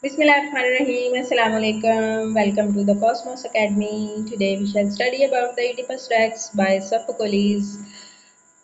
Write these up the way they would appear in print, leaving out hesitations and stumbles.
Bismillahirrahmanirrahim. Assalamu alaikum. Welcome to the Cosmos Academy. Today we shall study about the Oedipus Rex by Sophocles.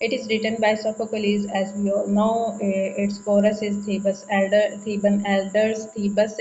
It is written by Sophocles, as we all know. Its chorus is Thebes Theban elders. Thebes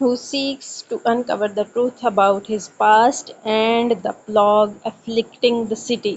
who seeks to uncover the truth about his past and the plague afflicting the city.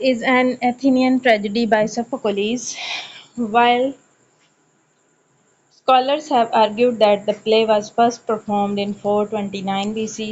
is an Athenian tragedy by Sophocles. While scholars have argued that the play was first performed in 429 BC,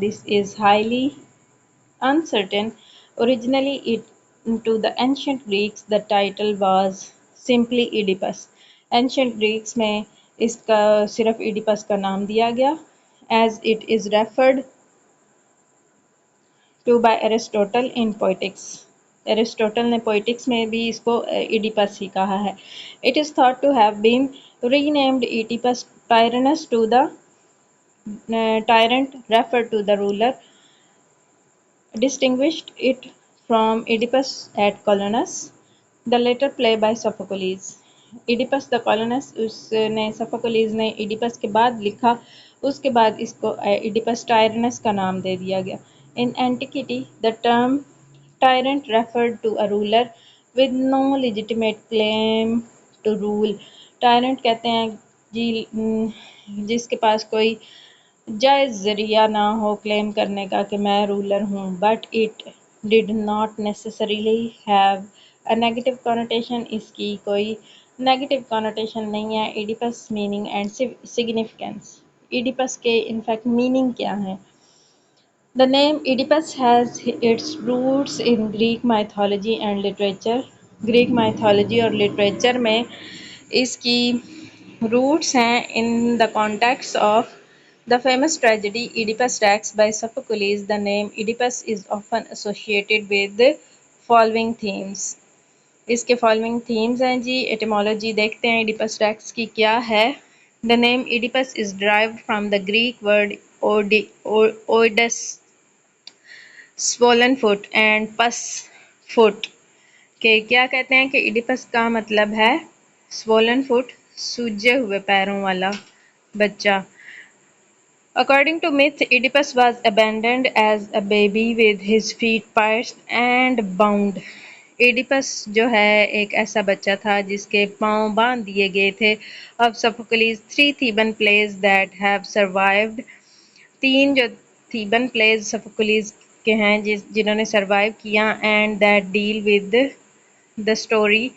this is highly uncertain. Originally it to the ancient Greeks, the title was simply Oedipus. Ancient Greeks میں اس کا صرف Oedipus کا نام دیا گیا as it is referred to by Aristotle in Poetics. Aristotle نے پوئٹکس میں بھی اس کو ایڈیپس ہی کہا ہے. It is thought to have been renamed Oedipus Tyrannus to the tyrant referred to the ruler distinguished it from Oedipus at Colonus, the later play by Sophocles. Oedipus the Colonus اس نے Sophocles نے Oedipus کے بعد لکھا, اس کے بعد اس کو Oedipus Tyrannus کا نام دے دیا گیا. In antiquity, the term tyrant referred to a ruler with no legitimate claim to rule. Tyrant کہتے ہیں جی جس کے پاس کوئی جائز ذریعہ نہ ہو کلیم کرنے کا کہ میں رولر ہوں. But it did not necessarily have a negative connotation, اس کی کوئی نیگیٹو کونوٹیشن نہیں ہے. Oedipus meaning and significance, Oedipus کے انفیکٹ میننگ کیا ہیں. The name Oedipus has its roots in Greek mythology and literature. Greek mythology اور literature میں اس کی roots ہیں in the context of the famous tragedy Oedipus Rex by Sophocles. The name Oedipus is often associated with the following themes. اس کے following themes ہیں جی. etymology دیکھتے ہیں Oedipus Rex کی کیا ہے. The name Oedipus is derived from the Greek word oides, swollen foot and pus foot. کہ کیا کہتے ہیں کہ ایڈیپس کا مطلب ہے swollen foot, سوجے ہوئے پیروں والا بچہ. According to myth, Oedipus was abandoned as a baby with his feet pierced and bound. Oedipus جو ہے ایک ایسا بچہ تھا جس کے پاؤں باندھ دیے گئے تھے. Of Sophocles, 3 Theban plays that have survived. 3 جو Theban plays Sophocles کے ہیں جنہوں نے سروائیو کیا, and that deal with the story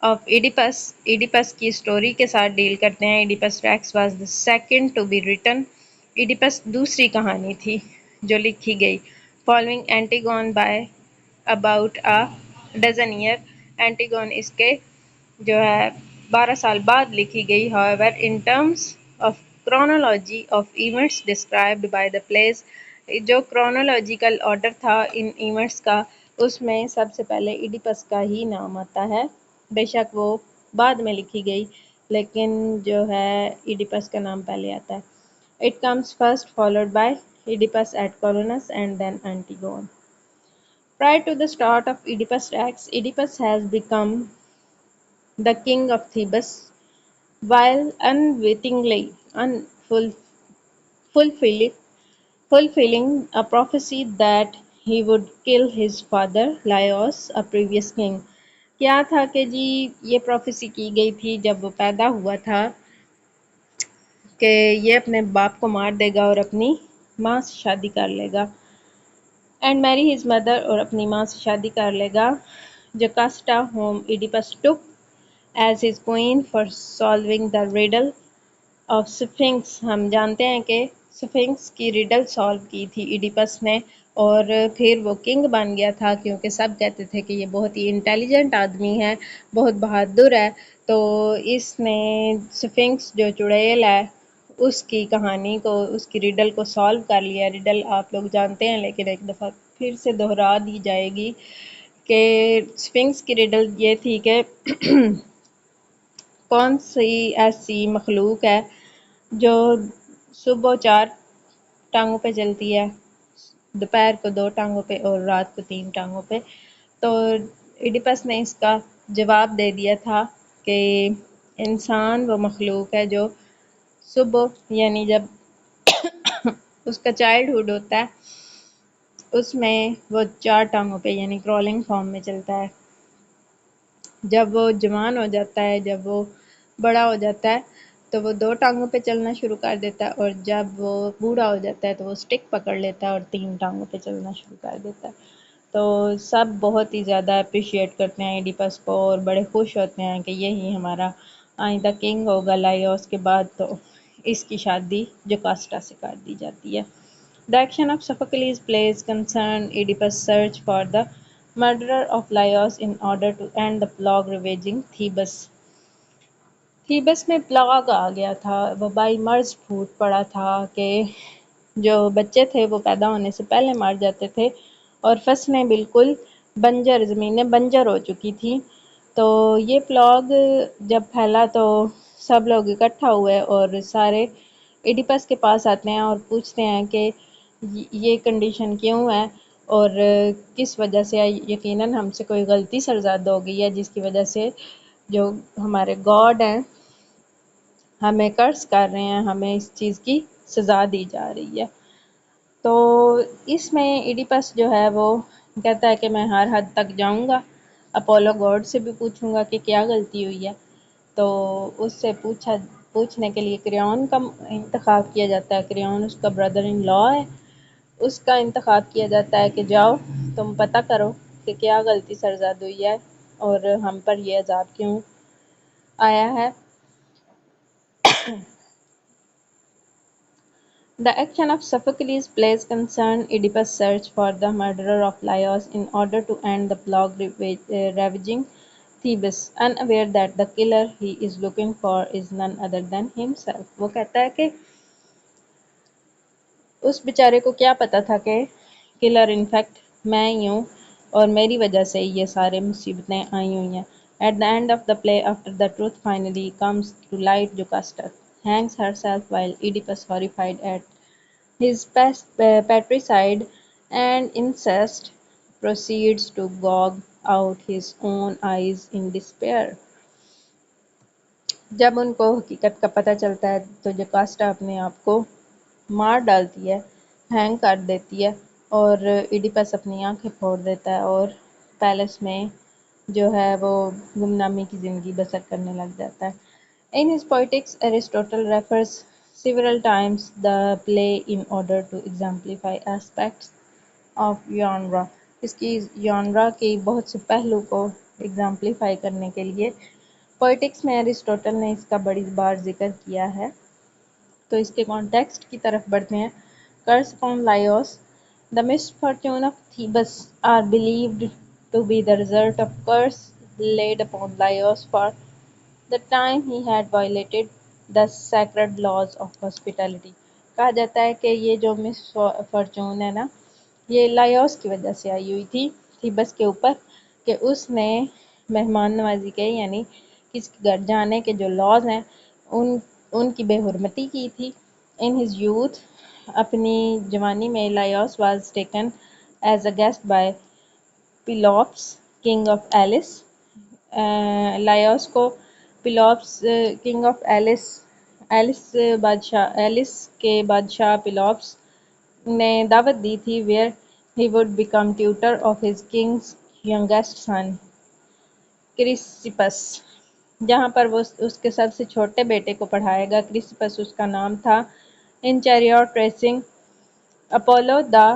of Oedipus. Oedipus کی اسٹوری کے ساتھ ڈیل کرتے ہیں. Oedipus Rex was the second to be written. Oedipus دوسری کہانی تھی جو لکھی گئی. Following Antigone by about a dozen year. Antigone اس کے جو ہے 12 سال بعد لکھی گئی. However, in terms of chronology of events described by the plays, جو chronological order تھا ان ایونٹس کا, اس میں سب سے پہلے ایڈیپس کا ہی نام آتا ہے. بے شک وہ بعد میں لکھی گئی لیکن جو ہے ایڈیپس کا نام پہلے آتا ہے. It comes first, followed by Oedipus at Colonus and then Antigone. Prior to the start of Oedipus Rex, Oedipus has become the king of Thebes while unwittingly fulfilling a prophecy that he would kill his father Laios, a previous king. کیا تھا کہ جی یہ prophecy کی گئی تھی جب وہ پیدا ہوا تھا کہ یہ اپنے باپ کو مار دے گا اور اپنی ماں سے شادی کر لے گا. اینڈ میری ہز مدر, اور اپنی ماں سے شادی کر لے گا. جکاسٹا whom Oedipus took as his queen for solving the riddle of Sphinx. ہم جانتے ہیں کہ سفنکس کی ریڈل سالو کی تھی ایڈیپس نے, اور پھر وہ کنگ بن گیا تھا کیونکہ سب کہتے تھے کہ یہ بہت ہی انٹیلیجنٹ آدمی ہے, بہت بہادر ہے. تو اس نے سفنکس جو چڑیل ہے اس کی کہانی کو, اس کی ریڈل کو سالو کر لیا. ریڈل آپ لوگ جانتے ہیں لیکن ایک دفعہ پھر سے دہرا دی جائے گی کہ سفنکس کی ریڈل یہ تھی کہ کون سی ایسی مخلوق ہے جو صبح 4 ٹانگوں پہ چلتی ہے, دوپہر کو 2 ٹانگوں پہ اور رات کو 3 ٹانگوں پہ. تو ایڈیپس نے اس کا جواب دے دیا تھا کہ انسان وہ مخلوق ہے جو صبح یعنی جب اس کا چائلڈ ہوڈ ہوتا ہے اس میں وہ 4 ٹانگوں پہ یعنی کرالنگ فارم میں چلتا ہے. جب وہ جوان ہو جاتا ہے, جب وہ بڑا ہو جاتا ہے تو وہ 2 ٹانگوں پہ چلنا شروع کر دیتا ہے, اور جب وہ بوڑھا ہو جاتا ہے تو وہ اسٹک پکڑ لیتا ہے اور 3 ٹانگوں پہ چلنا شروع کر دیتا ہے. تو سب بہت ہی زیادہ اپریشیٹ کرتے ہیں ایڈیپس کو اور بڑے خوش ہوتے ہیں کہ یہی ہمارا آئندہ کنگ ہوگا لائیوس کے بعد. تو اس کی شادی جوکاسٹا سے کر دی جاتی ہے. The action of Sophocles' plays concern Oedipus' search for the murderer of Laios in order to end the plague ravaging Thebes. Thebes میں پلاگ آ گیا تھا، وبائی مرض پھوٹ پڑا تھا کہ جو بچے تھے وہ پیدا ہونے سے پہلے مر جاتے تھے اور فصلیں بالکل بنجر، زمینیں بنجر ہو چکی تھیں۔ تو یہ پلاگ جب پھیلا تو سب لوگ اکٹھا ہوئے اور سارے ایڈیپس کے پاس آتے ہیں اور پوچھتے ہیں کہ یہ کنڈیشن کیوں ہے اور کس وجہ سے، یقیناً ہم سے کوئی غلطی سرزاد ہو گئی ہے جس کی وجہ سے جو ہمارے گاڈ ہیں ہمیں قرض کر رہے ہیں، ہمیں اس چیز کی سزا دی جا رہی ہے۔ تو اس میں ایڈیپس جو ہے وہ کہتا ہے کہ میں ہر حد تک جاؤں گا، اپولو گاڈ سے بھی پوچھوں گا کہ کیا غلطی ہوئی ہے۔ تو اس سے پوچھنے کے لیے کریون کا انتخاب کیا جاتا ہے، کریون اس کا بردر ان لا ہے، اس کا انتخاب کیا جاتا ہے کہ جاؤ تم پتہ کرو کہ کیا غلطی سرزاد ہوئی ہے اور ہم پر یہ عذاب کیوں آیا ہے۔ The action of Sophocles plays concern Oedipus' search for the murderer of Laios in order to end the plague ravaging Thebes, unaware that the killer he is looking for is none other than himself. وہ کہتا ہے کہ اس بیچارے کو کیا پتا تھا کہ کلر انفیکٹ میں ہی ہوں اور میری وجہ سے یہ سارے مصیبتیں آئی ہوئی ہیں۔ At the end of the play, after the truth finally comes to light, Jocasta hangs herself while Oedipus, horrified at his patricide and incest, proceeds to gouge out his own eyes in despair. جب ان کو حقیقت کا پتہ چلتا ہے تو جوکاسٹا اپنے آپ کو مار ڈالتی ہے، ہینگ کر دیتی ہے اور ایڈیپس اپنی آنکھیں پھوڑ دیتا ہے اور پیلس میں جو ہے وہ گمنامی کی زندگی بسر کرنے لگ جاتا ہے۔ In his poetics, Aristotle refers several times the play in order to exemplify aspects of genre. اس کی genre کی بہت سے پہلو کو ایگزامپلیفائی کرنے کے لیے پوئٹکس میں ایرسٹوٹل نے اس کا بڑی بار ذکر کیا ہے۔ تو اس کے کانٹیکسٹ کی طرف بڑھتے ہیں۔ Curse upon Laios. The misfortune of Thebes are believed to be the result of curse laid upon Laios for the time he had violated the sacred laws of hospitality. کہا جاتا ہے کہ یہ جو مس فارچون ہے نا، یہ لائیوس کی وجہ سے آئی ہوئی تھی تھیبس کے اوپر کہ اس نے مہمان نوازی کے، یعنی کسی کے گھر جانے کے جو لاز ہیں ان کی بے حرمتی کی تھی۔ In his youth, اپنی جوانی میں لائیوس was taken as a guest by Pelops, king of Elis. لائیوس کو پیلوپس کنگ آف ایلس کے بادشاہ پیلوپس نے دعوت دی تھی where he would become tutor of his king's youngest son crisps, جہاں پر وہ اس کے سب سے چھوٹے بیٹے کو پڑھائے گا۔ کرسپس اس کا نام تھا۔ In chariot racing Apollo the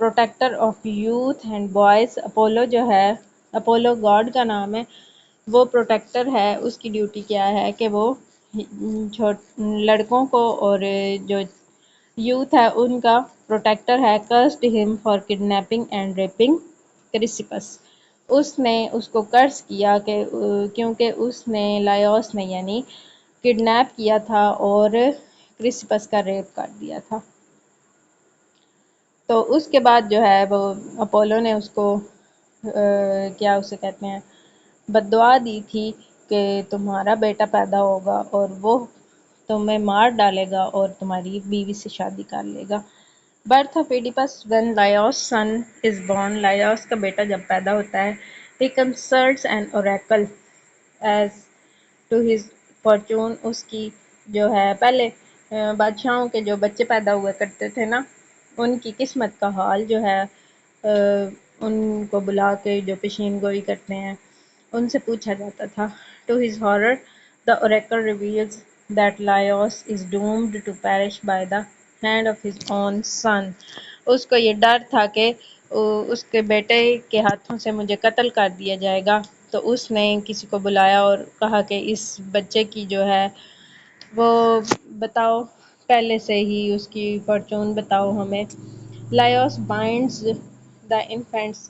protector of youth and boys, Apollo جو ہے، اپولو گاڈ کا نام ہے، وہ پروٹیکٹر ہے۔ اس کی ڈیوٹی کیا ہے کہ وہ لڑکوں کو اور جو یوتھ ہے ان کا پروٹیکٹر ہے۔ کرسڈ ہم for kidnapping and wrapping crisps, اس نے اس کو قرض کیا کہ کیونکہ اس نے لائیوس نے یعنی کڈنیپ کیا تھا اور کرسپس کا ریپ کر دیا تھا۔ تو اس کے بعد جو ہے وہ اپولو نے اس کو کیا اسے کہتے ہیں بد دعا دی تھی کہ تمہارا بیٹا پیدا ہوگا اور وہ تمہیں مار ڈالے گا اور تمہاری بیوی سے شادی کر لے گا۔ Birth of Oedipus when Laios son is born. Laius کا بیٹا جب پیدا ہوتا ہے he consults an oracle as to his fortune. اس کی جو ہے پہلے بادشاہوں کے جو بچے پیدا ہوا کرتے تھے نا، ان کی قسمت کا حال جو ہے ان کو بلا کے جو پیشین گوئی کرتے ہیں ان سے پوچھا جاتا تھا۔ To his horror, the oracle reveals that Laios is doomed to perish by the hand of his own son. اس کو یہ ڈر تھا کہ اس کے بیٹے کے ہاتھوں سے مجھے قتل کر دیا جائے گا، تو اس نے کسی کو بلایا اور کہا کہ اس بچے کی جو ہے وہ بتاؤ، پہلے سے ہی اس کی فارچون بتاؤ ہمیں۔ Laios binds the infant's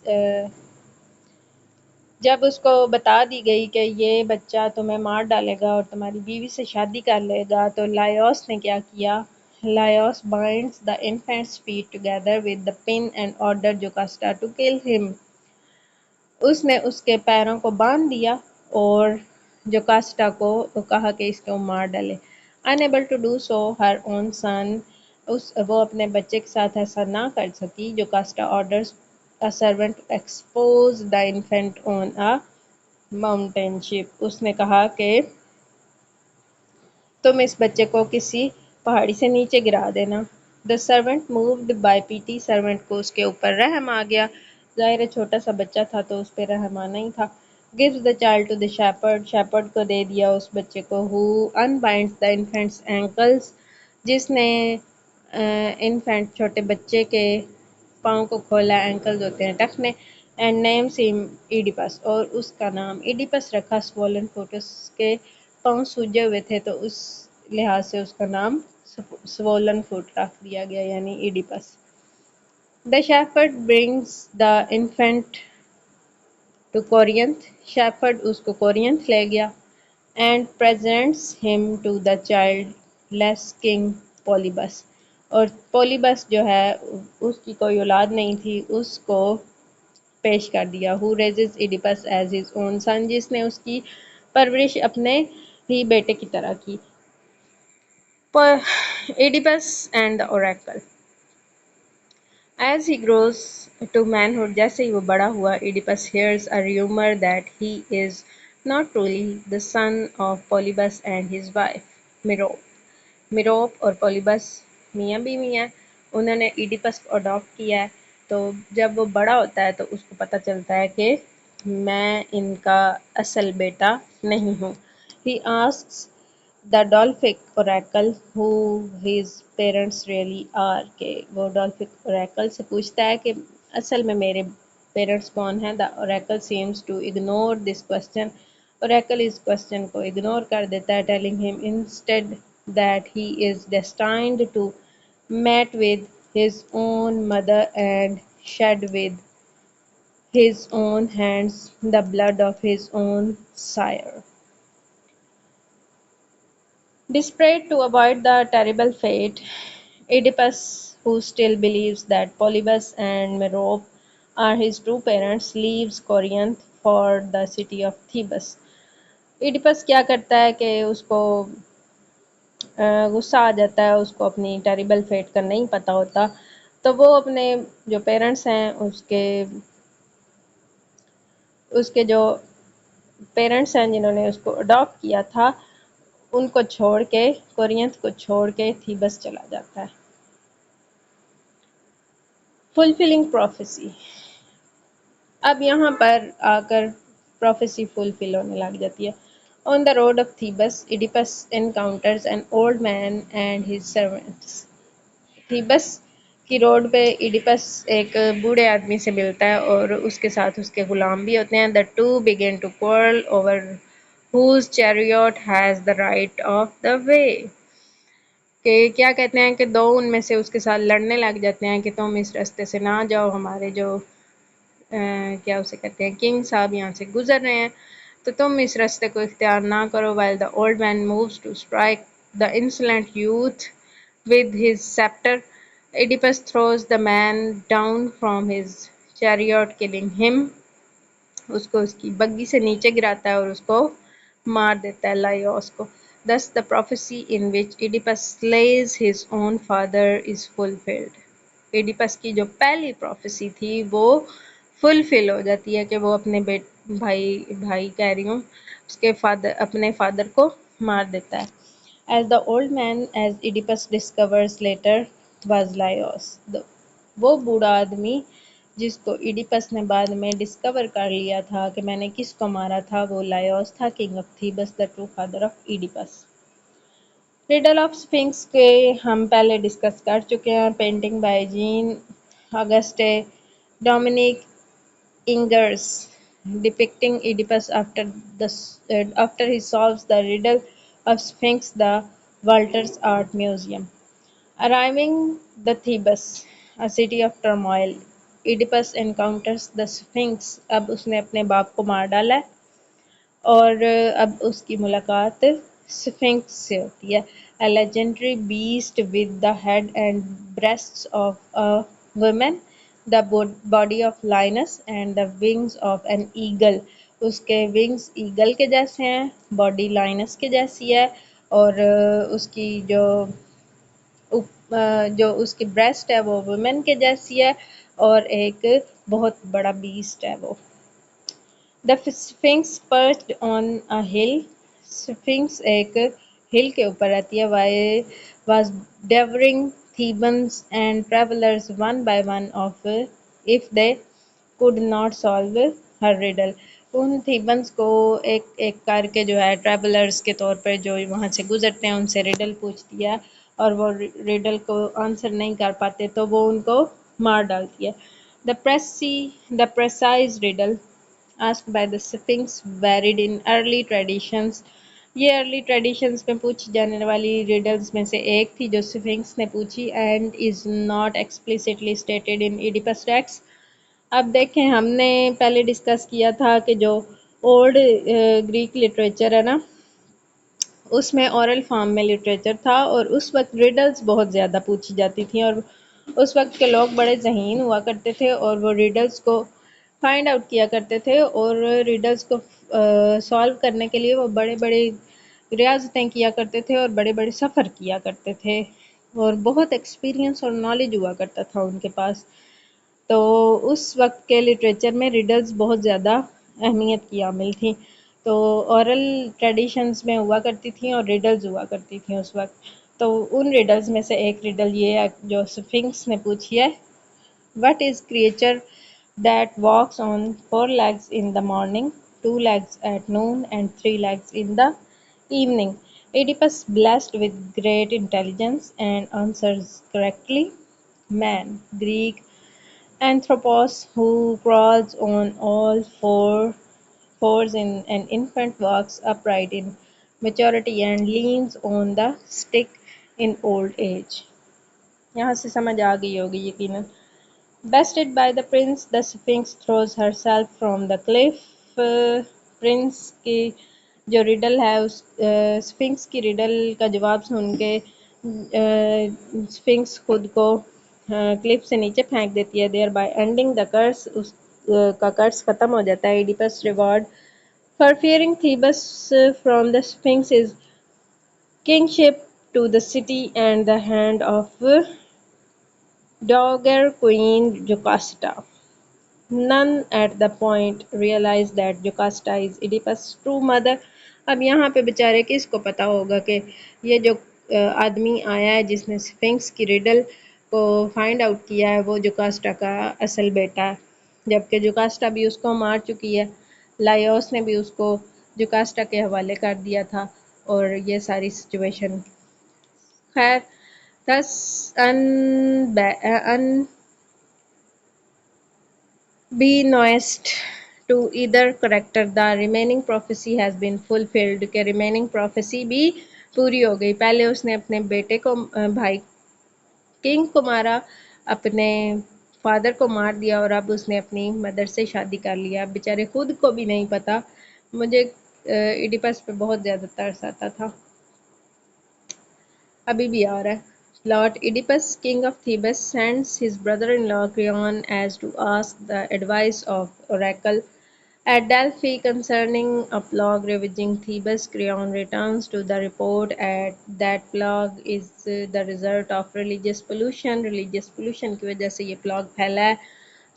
جب اس کو بتا دی گئی کہ یہ بچہ تمہیں مار ڈالے گا اور تمہاری بیوی سے شادی کر لے گا تو لائیوس نے کیا کیا؟ لائیوس binds the infant's feet together with the pin and ordered Jocasta to kill him. اس نے اس کے پیروں کو باندھ دیا اور جوکاسٹا کو کہا کہ اس کو مار ڈالے. Unable to do so her own son, وہ اپنے بچے کے ساتھ ایسا نہ کر سکی. جوکاسٹا orders a servant to expose the infant on a mountain ship. اس نے کہا کہ تم اس بچے کو کسی پہاڑی سے نیچے گرا دینا. The servant moved by pity, servant کو اس کے اوپر رحم آ گیا. ظاہر ہے چھوٹا سا بچہ تھا تو اس پہ رحم آنا ہی تھا. Gives the child to the shepherd, shepherd کو دے دیا اس بچے کو. Who unbinds the infant's ankles, جس نے infant چھوٹے بچے کے پاؤں کو کھولا. اینکلز ہوتے ہیں ٹخنے. And names him Oedipus, اور اس کا نام ایڈیپس رکھا. Swollen foot, اس کے پاؤں سوجے ہوئے تھے تو اس لحاظ سے اس کا نام swollen foot رکھ دیا گیا یعنی Oedipus. The shepherd brings the infant to Corinth, shepherd اس کو کورینتھ لے گیا. And presents him to the childless king Polybus, اور پولیبس جو ہے اس کی کوئی اولاد نہیں تھی اس کو پیش کر دیا. Who raises Oedipus as his own son, جس نے اس کی پرورش اپنے ہی بیٹے کی طرح کی. Oedipus and the Oracle. As he grows to manhood, جیسے ہی وہ بڑا ہوا, Oedipus hears a rumor that he is not truly the son of Polybus and his wife, Merope. Merope اور Polybus میاں بیوی ہیں. انہوں نے ایڈیپس کو اڈاپٹ کیا ہے. تو جب وہ بڑا ہوتا ہے تو اس کو پتہ چلتا ہے کہ میں ان کا اصل بیٹا نہیں ہوں. He asks the Delphic oracle who his parents really are, کہ وہ Delphic oracle سے پوچھتا ہے کہ اصل میں میرے پیرنٹس کون ہیں. The oracle seems to ignore this question. Oracle اس question کو اگنور کر دیتا ہے, telling him instead that he is destined to mate with his own mother and shed with his own hands the blood of his own sire. Desperate to avoid the terrible fate, Oedipus, who still believes that Polybus and Merope are his true parents, leaves Corinth for the city of Thebes. Oedipus کیا کرتا ہے کہ اس کو غصہ آ جاتا ہے, اس کو اپنی ٹیریبل فیٹ کا نہیں پتہ ہوتا, تو وہ اپنے جو پیرنٹس ہیں اس کے جو پیرنٹس ہیں جنہوں نے اس کو اڈاپٹ کیا تھا ان کو چھوڑ کے, کورینتھ کو چھوڑ کے تھیبس چلا جاتا ہے. Fulfilling prophecy. اب یہاں پر آ کر پروفیسی فلفل ہونے لگ جاتی ہے. On the road of Thebes, Oedipus encounters an old man and his servants. Thebes کی روڈ پہ ایڈیپس ایک بوڑھے آدمی سے ملتا ہے اور اس کے ساتھ اس کے غلام بھی ہوتے ہیں. The two begin to quarrel over whose chariot has the right of the way. کہ کیا کہتے ہیں کہ دو ان میں سے اس کے ساتھ لڑنے لگ جاتے ہیں کہ تم اس راستے سے نہ جاؤ, ہمارے جو کیا اسے کہتے ہیں کنگ صاحب یہاں سے گزر رہے ہیں تو تم اس راستے کو اختیار نہ کرو. While the old man moves to strike the insolent youth with his scepter, Oedipus throws the man down from his chariot, killing him. اس کو اس کی بگی سے نیچے گراتا ہے اور اس کو مار دیتا ہے, لائیوس کو. Thus the prophecy in which Oedipus slays his own father is fulfilled. Oedipus کی جو پہلی پروفیسی تھی وہ فلفل ہو جاتی ہے کہ وہ اپنے بھائی کہہ رہی ہوں اس کے اپنے فادر کو مار دیتا ہے. As the old man, as Oedipus discovers later, was Laios. وہ بوڑھا آدمی جس کو ایڈیپس نے بعد میں ڈسکور کر لیا تھا کہ میں نے کس کو مارا تھا, وہ لائیوس تھا, king of Thebes, the true father of Oedipus. Riddle of Sphinx کے ہم پہلے ڈسکس کر چکے ہیں. Painting by Jean Auguste Dominique Ingres depicting Oedipus after he solves the riddle of Sphinx, the Walters Art Museum. Arriving the Thebes, a city of turmoil, Oedipus encounters the Sphinx. اب اس نے اپنے باپ کو مار ڈالا ہے اور اب اس کی ملاقات سفنکس سے ہوتی ہے. A legendary beast with the head and breasts of a woman, the body of lioness and the wings of an eagle. اس کے ونگز ایگل کے جیسے ہیں، باڈی لائنس کے جیسی ہے، اور اس کی جو اس کی بریسٹ ہے وہ وومن کے جیسی ہے، اور ایک بہت بڑا بیسٹ ہے وہ. The Sphinx perched on a hill. Sphinx ایک ہل کے اوپر رہتی ہے. Was devouring Thebans and travelers one by one of if they could not solve her riddle. ان تھیبنس کو ایک ایک کر کے جو ہے ٹریولرز کے طور پر جو وہاں سے گزرتے ہیں ان سے ریڈل پوچھتی ہے، اور وہ ریڈل کو آنسر نہیں کر پاتے تو وہ ان کو مار ڈالتی ہے. The precise riddle asked by the Sphinx varied in early traditions. یہ ارلی ٹریڈیشنز میں پوچھی جانے والی ریڈلز میں سے ایک تھی جو سفنکس نے پوچھی، and is not explicitly stated in Oedipus text. اب دیکھیں، ہم نے پہلے ڈسکس کیا تھا کہ جو اولڈ گریک لٹریچر ہے نا، اس میں اورل فارم میں لٹریچر تھا، اور اس وقت ریڈلز بہت زیادہ پوچھی جاتی تھیں، اور اس وقت کے لوگ بڑے ذہین ہوا کرتے تھے اور وہ ریڈلز کو فائنڈ آؤٹ کیا کرتے تھے، اور ریڈلز کو سالو کرنے کے لیے وہ بڑے بڑے ریاضتیں کیا کرتے تھے اور بڑے بڑے سفر کیا کرتے تھے، اور بہت ایکسپیرینس اور نالج ہوا کرتا تھا ان کے پاس. تو اس وقت کے لٹریچر میں ریڈلز بہت زیادہ اہمیت کی حامل تھیں. تو اورل ٹریڈیشنز میں ہوا کرتی تھیں اور ریڈلز ہوا کرتی تھیں اس وقت. تو ان ریڈلز میں سے ایک ریڈل یہ ہے جو سفنکس نے پوچھی ہے. What is creature that walks on 4 legs in the morning, 2 legs at noon and 3 legs in the evening? Oedipus, blessed with great intelligence, and answers correctly. Man, Greek Anthropos, who crawls on all fours in an infant, walks upright in maturity and leans on the stick in old age. یہاں سے سمجھ آ گئی ہوگی یقیناً. Bested by the prince, the Sphinx throws herself from the cliff. Prince کی جو riddle ہے اس Sphinx کی ریڈل کا جواب سن کے سفنکس خود کو کلف سے نیچے پھینک دیتی ہے. دیر بائی اینڈنگ دا کرس، اس کا کرس ختم ہو جاتا ہے. Oedipus reward for freeing Thebes from the Sphinx is kingship to the city and the hand of dowager queen Jocasta. None at the point realize that Jocasta is Oedipus' true mother. اب یہاں پہ بیچارے کس کو پتا ہوگا کہ یہ جو آدمی آیا ہے جس نے سفنکس کی ریڈل کو فائنڈ آؤٹ کیا ہے وہ جوکاسٹا کا اصل بیٹا ہے، جبکہ جوکاسٹا بھی اس کو مار چکی ہے. لائیوس نے بھی اس کو جوکاسٹا کے حوالے کر دیا تھا، اور یہ ساری سچویشن. خیر، thus unbeknownst to either character, the remaining prophecy has been fulfilled. کہ remaining prophecy بھی پوری ہو گئی. پہلے اس نے اپنے بیٹے کو بھائی کنگ کو مارا، اپنے فادر کو مار دیا، اور اب اس نے اپنی مدر سے شادی کر لیا. بیچارے خود کو بھی نہیں پتا. مجھے ایڈیپس پہ بہت زیادہ ترس آتا تھا، ابھی بھی آ رہا ہے. Lord Oedipus, king of Thebes, sends his brother-in-law Creon as to ask the advice of oracle at Delphi concerning a plague ravaging Thebes. Creon returns to the report that plague is the result of religious pollution. Religious pollution کی وجہ سے یہ plague پھیلا ہے.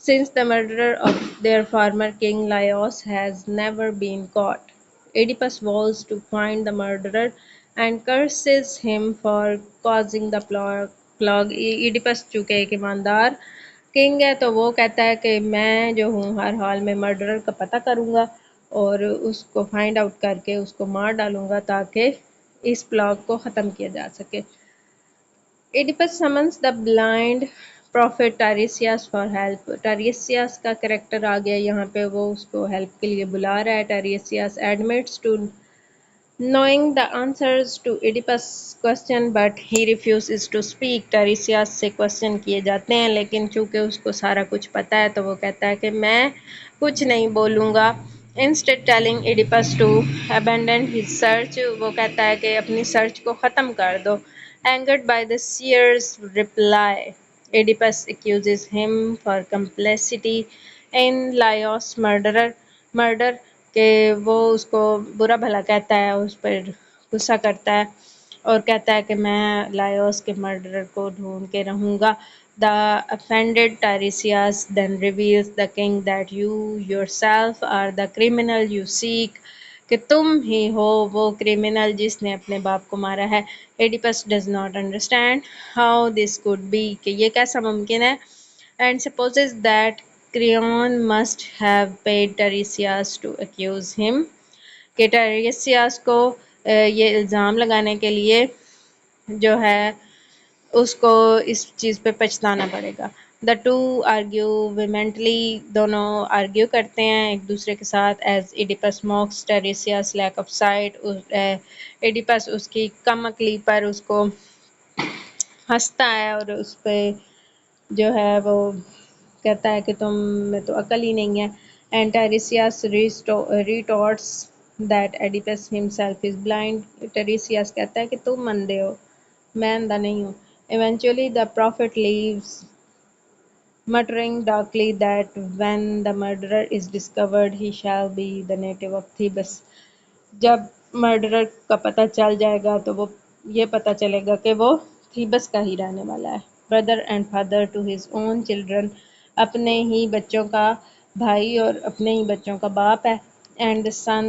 Since the murderer of their former king Laios has never been caught, Oedipus vows to find the murderer and curses him for causing the plague. Oedipus چونکہ ایک ایماندار king ہے تو وہ کہتا ہے کہ میں جو ہوں ہر حال میں مرڈرر کا پتہ کروں گا اور اس کو فائنڈ آؤٹ کر کے اس کو مار ڈالوں گا تاکہ اس پلاگ کو ختم کیا جا سکے. Oedipus summons the blind prophet Tiresias for help. Tiresias کا کریکٹر آ گیا یہاں پہ، وہ اس کو ہیلپ کے لیے بلا رہا ہے. Tiresias admits to Knowing the answers to Oedipus' question but he refuses to speak. ٹیریسیاس سے کوشچن کیے جاتے ہیں لیکن چونکہ اس کو سارا کچھ پتہ ہے تو وہ کہتا ہے کہ میں کچھ نہیں بولوں گا. Instead telling Oedipus to abandon his search, وہ کہتا ہے کہ اپنی سرچ کو ختم کر دو. Angered by the seer's reply, Oedipus accuses him for complicity in Laios' murder کہ وہ اس کو برا بھلا کہتا ہے، اس پر غصہ کرتا ہے اور کہتا ہے کہ میں لائیوس کے مرڈرر کو ڈھونڈ کے رہوں گا. The offended Tiresias then reveals the king that you yourself are the criminal you seek, کہ تم ہی ہو وہ کرمنل جس نے اپنے باپ کو مارا ہے. Oedipus does not understand how this could be، کہ یہ کیسا ممکن ہے، and supposes that Creon must have paid Tiresias to accuse him، کہ ٹیریسیاس کو یہ الزام لگانے کے لیے جو ہے اس کو اس چیز پہ پچھتانا پڑے گا. The two argue vehemently، دونوں آرگیو کرتے ہیں ایک دوسرے کے ساتھ. As Oedipus mocks Tiresias' lack of sight، Oedipus اس کی کم عقلی پر اس کو ہنستا ہے اور اس پہ جو ہے وہ کہتا ہے کہ تم میں تو عقل ہی نہیں ہے. And Tiresias retorts that Oedipus himself is blind، ٹیریسیاس کہتا ہے کہ تم اندھے ہو، میں اندھا نہیں ہوں. Eventually the prophet leaves muttering darkly that when the murderer is discovered he shall be the native of Thebes، جب مرڈرر کا پتہ چل جائے گا تو وہ یہ پتہ چلے گا کہ وہ تھیبس کا ہی رہنے والا ہے. Brother and father to his own children، اپنے ہی بچوں کا بھائی اور اپنے ہی بچوں کا باپ ہے. And the son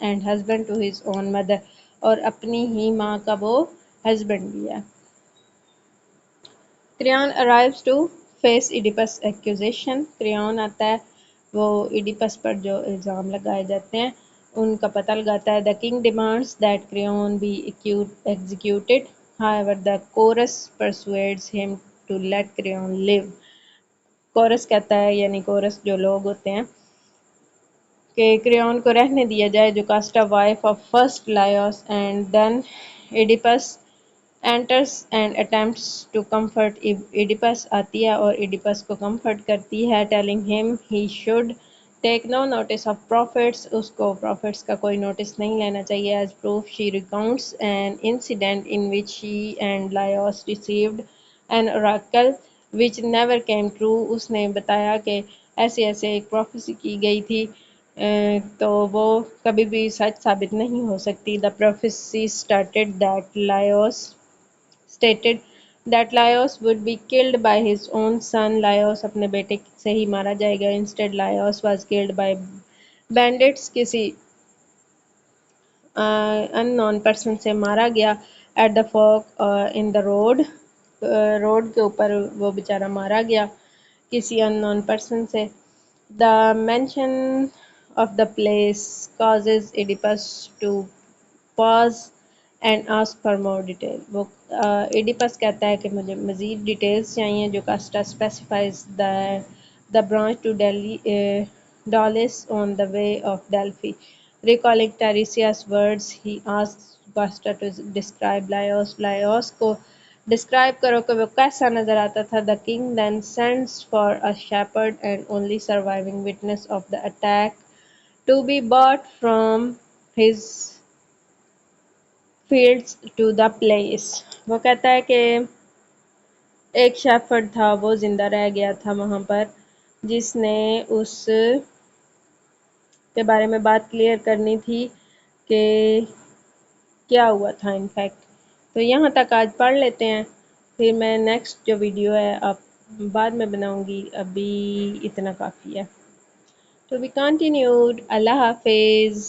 and husband to his own mother، اور اپنی ہی ماں کا وہ ہسبینڈ بھی ہے. Creon arrives to face Oedipus' accusation، کریون آتا ہے وہ ایڈیپس پر جو الزام لگائے جاتے ہیں ان کا پتہ لگاتا ہے. The king demands that Creon be executed، however the chorus persuades him to let Creon live، course کہتا ہے یعنی کورس جو لوگ ہوتے ہیں کہ کریون کو رہنے دیا جائے Jocasta wife of first Laius. And then Oedipus enters and attempts to comfort، Oedipus آتی ہے اور ایڈیپس کو کمفرٹ کرتی ہے telling him he should take no notice of prophets، اس کو prophets کا کوئی نوٹس نہیں لینا چاہیے. As proof she recounts an incident in which she and Laios received an oracle which never came true، اس نے بتایا کہ ایسے ایسے ایک پروفیسی کی گئی تھی تو وہ کبھی بھی سچ ثابت نہیں ہو سکتی. The prophecy stated that Laios would be killed by his own son، Laios اپنے بیٹے سے ہی مارا جائے گا. Instead Laios was killed by bandits، کسی unknown person سے مارا گیا. At the fork in the road، road کے اوپر وہ بیچارہ مارا گیا کسی unknown person سے. The mention of the place causes Oedipus to pause and ask for more detail، وہ ایڈیپس کہتا ہے کہ مجھے مزید ڈیٹیلز چاہیے. جو cassata specifies the branch to Daulis on the way of Delphi. Recalling Tiresias' words he asks Costa to describe Laios، Laios کو describe کرو کہ وہ کیسا نظر آتا تھا. The king then sends for a shepherd and only surviving witness of the attack to be brought from his fields to the place، وہ کہتا ہے کہ ایک شیفرڈ تھا وہ زندہ رہ گیا تھا وہاں پر جس نے اس کے بارے میں بات کلیئر کرنی تھی کہ کیا ہوا تھا ان فیکٹ. تو یہاں تک آج پڑھ لیتے ہیں، پھر میں نیکسٹ جو ویڈیو ہے آپ بعد میں بناؤں گی، ابھی اتنا کافی ہے. تو بی کنٹینیوڈ. اللہ حافظ.